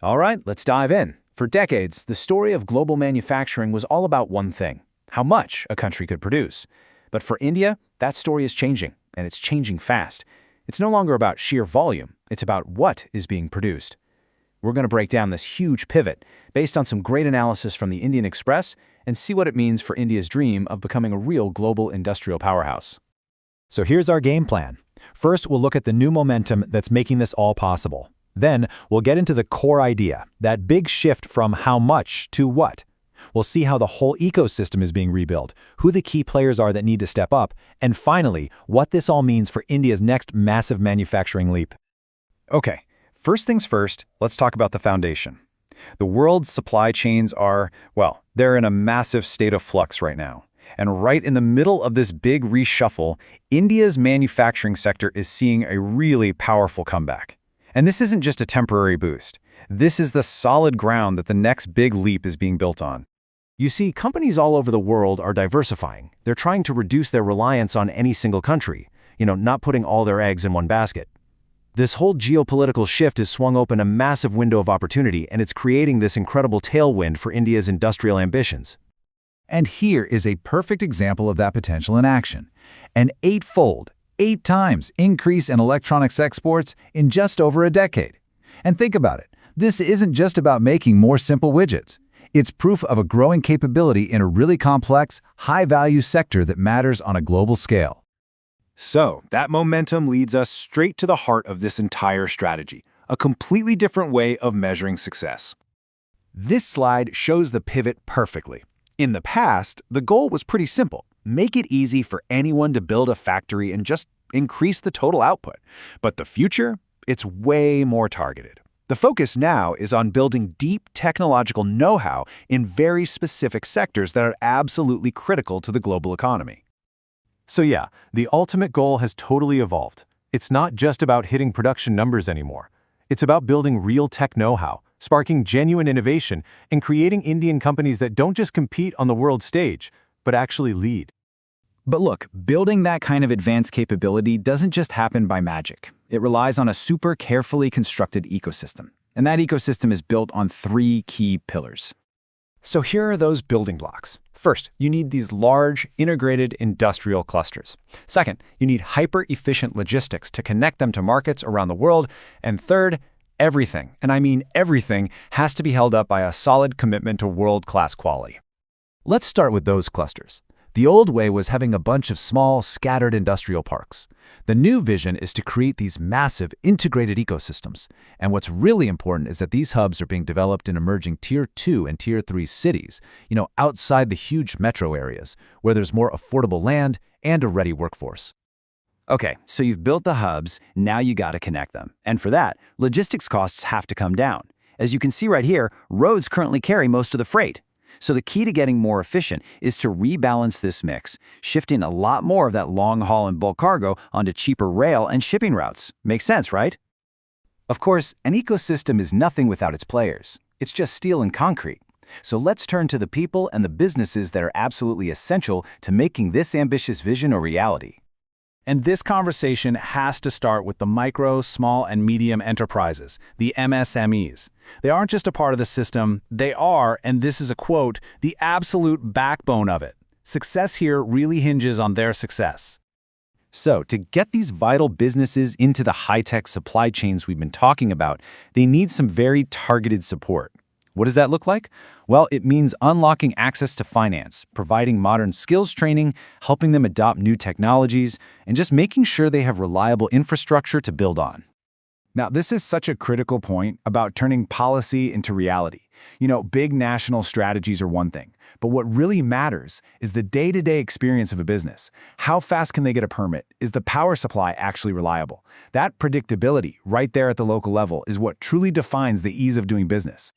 All right, let's dive in. For decades, the story of global manufacturing was all about one thing: how much a country could produce. But for India, that story is changing, and it's changing fast. It's no longer about sheer volume, it's about what is being produced. We're going to break down this huge pivot based on some great analysis from the Indian Express and see what it means for India's dream of becoming a real global industrial powerhouse. So here's our game plan. First, we'll look at the new momentum that's making this all possible. Then, we'll get into the core idea, that big shift from how much to what. We'll see how the whole ecosystem is being rebuilt, who the key players are that need to step up, and finally, what this all means for India's next massive manufacturing leap. Okay, first things first, let's talk about the foundation. The world's supply chains are, well, they're in a massive state of flux right now. And right in the middle of this big reshuffle, India's manufacturing sector is seeing a really powerful comeback. And this isn't just a temporary boost. This is the solid ground that the next big leap is being built on. You see, companies all over the world are diversifying. They're trying to reduce their reliance on any single country, not putting all their eggs in one basket. This whole geopolitical shift has swung open a massive window of opportunity, and it's creating this incredible tailwind for India's industrial ambitions. And here is a perfect example of that potential in action. An eightfold, 8 times increase in electronics exports in just over a decade. And think about it. This isn't just about making more simple widgets. It's proof of a growing capability in a really complex, high-value sector that matters on a global scale. So, that momentum leads us straight to the heart of this entire strategy, a completely different way of measuring success. This slide shows the pivot perfectly. In the past, the goal was pretty simple: make it easy for anyone to build a factory and just increase the total output. But the future? It's way more targeted. The focus now is on building deep technological know-how in very specific sectors that are absolutely critical to the global economy. So yeah, the ultimate goal has totally evolved. It's not just about hitting production numbers anymore. It's about building real tech know-how, sparking genuine innovation, and creating Indian companies that don't just compete on the world stage, but actually lead. But look, building that kind of advanced capability doesn't just happen by magic. It relies on a super carefully constructed ecosystem. And that ecosystem is built on 3 key pillars. So here are those building blocks. First, you need these large, integrated industrial clusters. Second, you need hyper-efficient logistics to connect them to markets around the world. And third, everything, and I mean everything, has to be held up by a solid commitment to world-class quality. Let's start with those clusters. The old way was having a bunch of small, scattered industrial parks. The new vision is to create these massive, integrated ecosystems. And what's really important is that these hubs are being developed in emerging Tier 2 and Tier 3 cities, outside the huge metro areas, where there's more affordable land and a ready workforce. Okay, so you've built the hubs, now you gotta connect them. And for that, logistics costs have to come down. As you can see right here, roads currently carry most of the freight. So the key to getting more efficient is to rebalance this mix, shifting a lot more of that long haul and bulk cargo onto cheaper rail and shipping routes. Makes sense, right? Of course, an ecosystem is nothing without its players. It's just steel and concrete. So let's turn to the people and the businesses that are absolutely essential to making this ambitious vision a reality. And this conversation has to start with the micro, small, and medium enterprises, the MSMEs. They aren't just a part of the system, they are, and this is a quote, the absolute backbone of it. Success here really hinges on their success. So, to get these vital businesses into the high-tech supply chains we've been talking about, they need some very targeted support. What does that look like? Well, it means unlocking access to finance, providing modern skills training, helping them adopt new technologies, and just making sure they have reliable infrastructure to build on. Now, this is such a critical point about turning policy into reality. Big national strategies are one thing, but what really matters is the day-to-day experience of a business. How fast can they get a permit? Is the power supply actually reliable? That predictability right there at the local level is what truly defines the ease of doing business.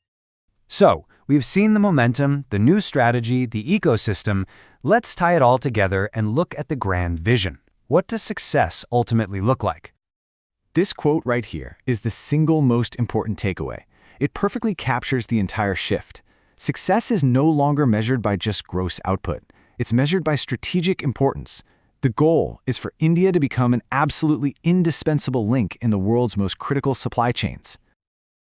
So, we've seen the momentum, the new strategy, the ecosystem. Let's tie it all together and look at the grand vision. What does success ultimately look like? This quote right here is the single most important takeaway. It perfectly captures the entire shift. Success is no longer measured by just gross output. It's measured by strategic importance. The goal is for India to become an absolutely indispensable link in the world's most critical supply chains.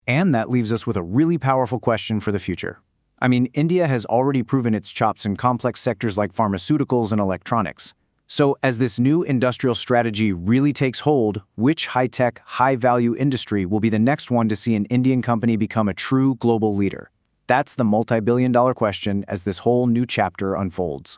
And that leaves us with a really powerful question for the future. I mean, India has already proven its chops in complex sectors like pharmaceuticals and electronics. So, as this new industrial strategy really takes hold, which high-tech, high-value industry will be the next one to see an Indian company become a true global leader? That's the multi-billion-dollar question as this whole new chapter unfolds.